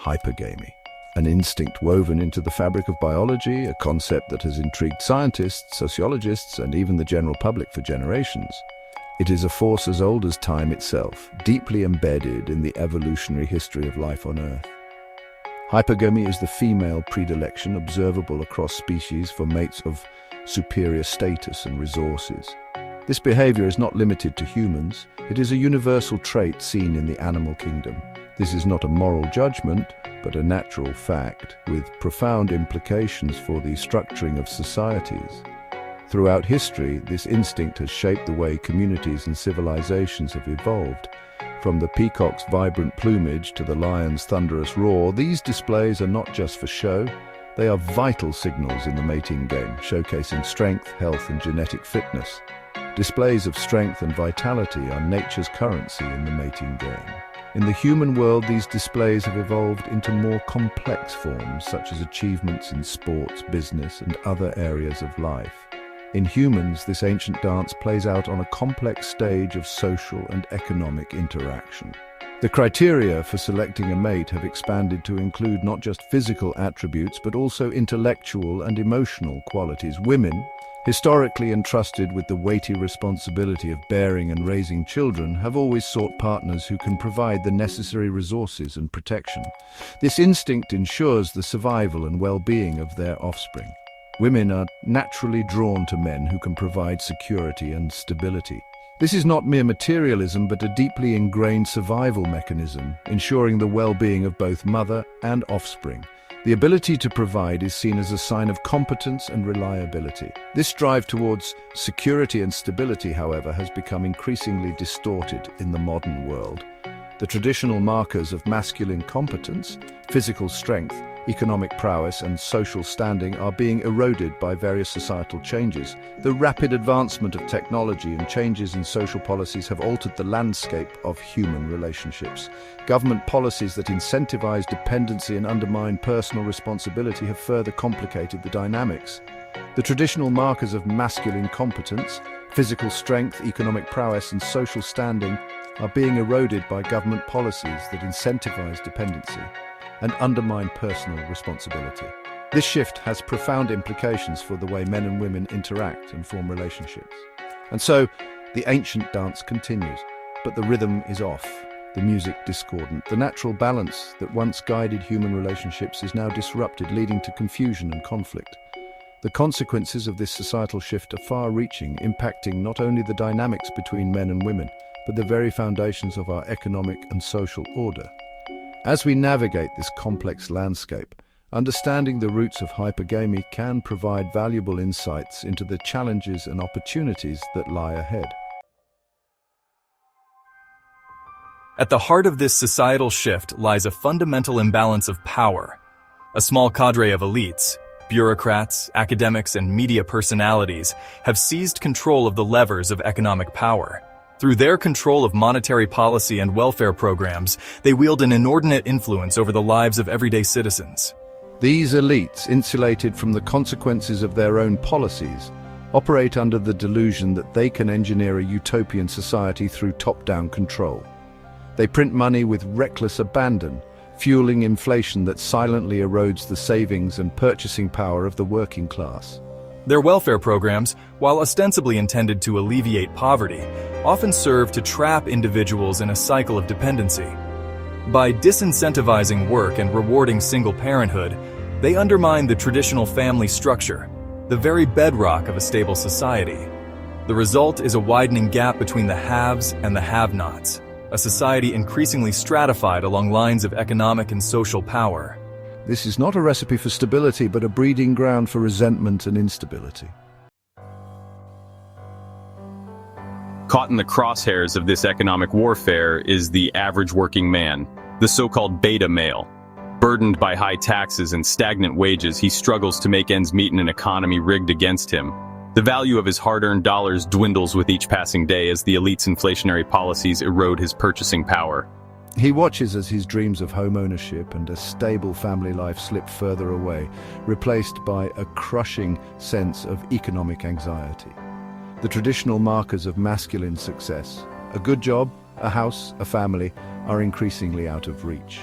hypergamy, an instinct woven into the fabric of biology, a concept that has intrigued scientists, sociologists, and even the general public for generations. It is a force as old as time itself, deeply embedded in the evolutionary history of life on Earth. Hypergamy is the female predilection observable across species for mates of superior status and resources. This behavior is not limited to humans. It is a universal trait seen in the animal kingdom. This is not a moral judgment, but a natural fact with profound implications for the structuring of societies. Throughout history, this instinct has shaped the way communities and civilizations have evolved. From the peacock's vibrant plumage to the lion's thunderous roar, these displays are not just for show. They are vital signals in the mating game, showcasing strength, health, and genetic fitness. Displays of strength and vitality are nature's currency in the mating game. In the human world, these displays have evolved into more complex forms, such as achievements in sports, business, and other areas of life. In humans, this ancient dance plays out on a complex stage of social and economic interaction. The criteria for selecting a mate have expanded to include not just physical attributes, but also intellectual and emotional qualities. Women, historically entrusted with the weighty responsibility of bearing and raising children, have always sought partners who can provide the necessary resources and protection. This instinct ensures the survival and well-being of their offspring. Women are naturally drawn to men who can provide security and stability. This is not mere materialism, but a deeply ingrained survival mechanism, ensuring the well-being of both mother and offspring. The ability to provide is seen as a sign of competence and reliability. This drive towards security and stability, however, has become increasingly distorted in the modern world. The traditional markers of masculine competence, physical strength, economic prowess, and social standing are being eroded by various societal changes. The rapid advancement of technology and changes in social policies have altered the landscape of human relationships. Government policies that incentivize dependency and undermine personal responsibility have further complicated the dynamics. The traditional markers of masculine competence, physical strength, economic prowess, and social standing are being eroded by government policies that incentivize dependency and undermine personal responsibility. This shift has profound implications for the way men and women interact and form relationships. And so, the ancient dance continues, but the rhythm is off, the music discordant. The natural balance that once guided human relationships is now disrupted, leading to confusion and conflict. The consequences of this societal shift are far-reaching, impacting not only the dynamics between men and women, but the very foundations of our economic and social order. As we navigate this complex landscape, understanding the roots of hypergamy can provide valuable insights into the challenges and opportunities that lie ahead. At the heart of this societal shift lies a fundamental imbalance of power. A small cadre of elites, bureaucrats, academics, and media personalities have seized control of the levers of economic power. Through their control of monetary policy and welfare programs, they wield an inordinate influence over the lives of everyday citizens. These elites, insulated from the consequences of their own policies, operate under the delusion that they can engineer a utopian society through top-down control. They print money with reckless abandon, fueling inflation that silently erodes the savings and purchasing power of the working class. Their welfare programs, while ostensibly intended to alleviate poverty, often serve to trap individuals in a cycle of dependency. By disincentivizing work and rewarding single parenthood, they undermine the traditional family structure, the very bedrock of a stable society. The result is a widening gap between the haves and the have-nots, a society increasingly stratified along lines of economic and social power. This is not a recipe for stability, but a breeding ground for resentment and instability. Caught in the crosshairs of this economic warfare is the average working man, the so-called beta male. Burdened by high taxes and stagnant wages, he struggles to make ends meet in an economy rigged against him. The value of his hard-earned dollars dwindles with each passing day as the elite's inflationary policies erode his purchasing power. He watches as his dreams of home ownership and a stable family life slip further away, replaced by a crushing sense of economic anxiety. The traditional markers of masculine success, a good job, a house, a family, are increasingly out of reach.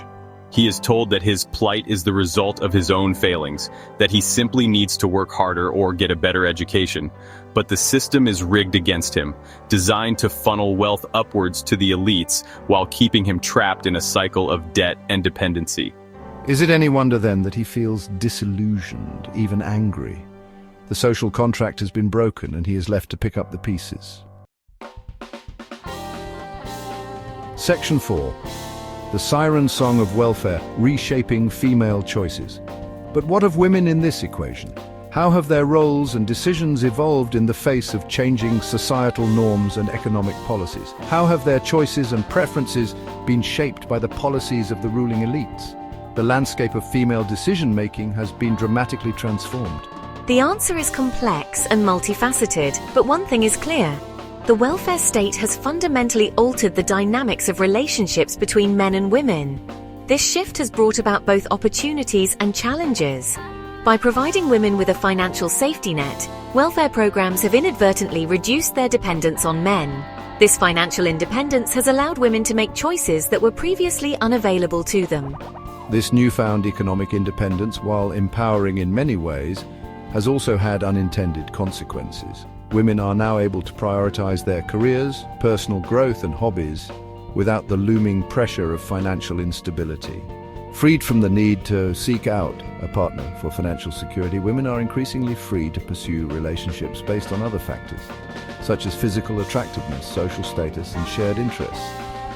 He is told that his plight is the result of his own failings, that he simply needs to work harder or get a better education. But the system is rigged against him, designed to funnel wealth upwards to the elites while keeping him trapped in a cycle of debt and dependency. Is it any wonder then that he feels disillusioned, even angry? The social contract has been broken and he is left to pick up the pieces. Section 4. The siren song of welfare, reshaping female choices. But what of women in this equation? How have their roles and decisions evolved in the face of changing societal norms and economic policies? How have their choices and preferences been shaped by the policies of the ruling elites? The landscape of female decision-making has been dramatically transformed. The answer is complex and multifaceted, but one thing is clear. The welfare state has fundamentally altered the dynamics of relationships between men and women. This shift has brought about both opportunities and challenges. By providing women with a financial safety net, welfare programs have inadvertently reduced their dependence on men. This financial independence has allowed women to make choices that were previously unavailable to them. This newfound economic independence, while empowering in many ways, has also had unintended consequences. Women are now able to prioritize their careers, personal growth and hobbies without the looming pressure of financial instability. Freed from the need to seek out a partner for financial security, women are increasingly free to pursue relationships based on other factors, such as physical attractiveness, social status, and shared interests.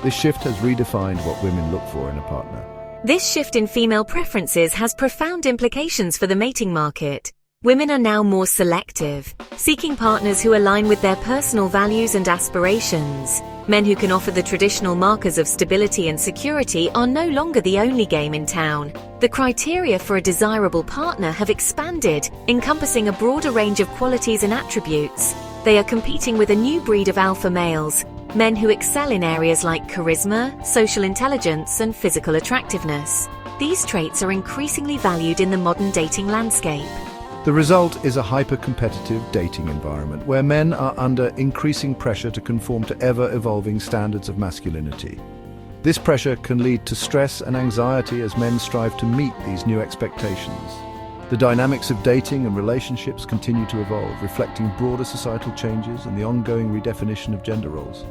This shift has redefined what women look for in a partner. This shift in female preferences has profound implications for the mating market. Women are now more selective, seeking partners who align with their personal values and aspirations. Men who can offer the traditional markers of stability and security are no longer the only game in town. The criteria for a desirable partner have expanded, encompassing a broader range of qualities and attributes. They are competing with a new breed of alpha males, men who excel in areas like charisma, social intelligence, and physical attractiveness. These traits are increasingly valued in the modern dating landscape. The result is a hyper-competitive dating environment where men are under increasing pressure to conform to ever-evolving standards of masculinity. This pressure can lead to stress and anxiety as men strive to meet these new expectations. The dynamics of dating and relationships continue to evolve, reflecting broader societal changes and the ongoing redefinition of gender roles.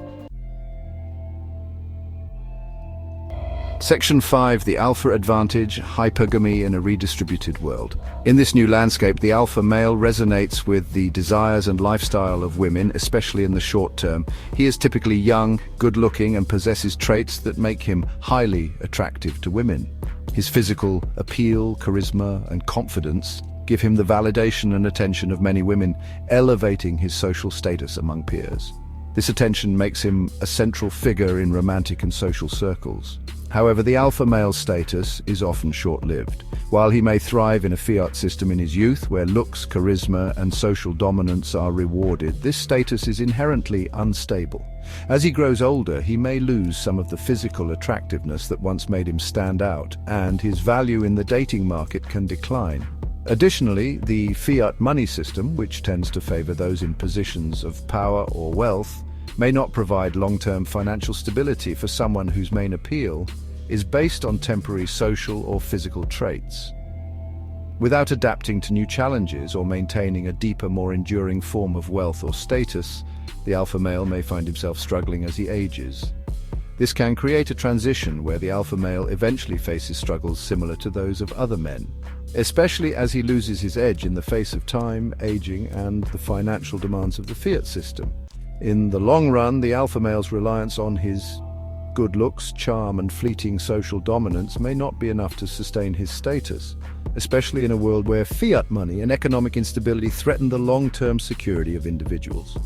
Section 5. The Alpha Advantage, Hypergamy in a Redistributed World. In this new landscape, the alpha male resonates with the desires and lifestyle of women, especially in the short term. He is typically young, good-looking, and possesses traits that make him highly attractive to women. His physical appeal, charisma, and confidence give him the validation and attention of many women, elevating his social status among peers. This attention makes him a central figure in romantic and social circles. However, the alpha male status is often short-lived. While he may thrive in a fiat system in his youth, where looks, charisma, and social dominance are rewarded, this status is inherently unstable. As he grows older, he may lose some of the physical attractiveness that once made him stand out, and his value in the dating market can decline. Additionally, the fiat money system, which tends to favor those in positions of power or wealth, may not provide long-term financial stability for someone whose main appeal is based on temporary social or physical traits. Without adapting to new challenges or maintaining a deeper, more enduring form of wealth or status, the alpha male may find himself struggling as he ages. This can create a transition where the alpha male eventually faces struggles similar to those of other men, especially as he loses his edge in the face of time, aging, and the financial demands of the fiat system. In the long run, the alpha male's reliance on his good looks, charm, and fleeting social dominance may not be enough to sustain his status, especially in a world where fiat money and economic instability threaten the long-term security of individuals.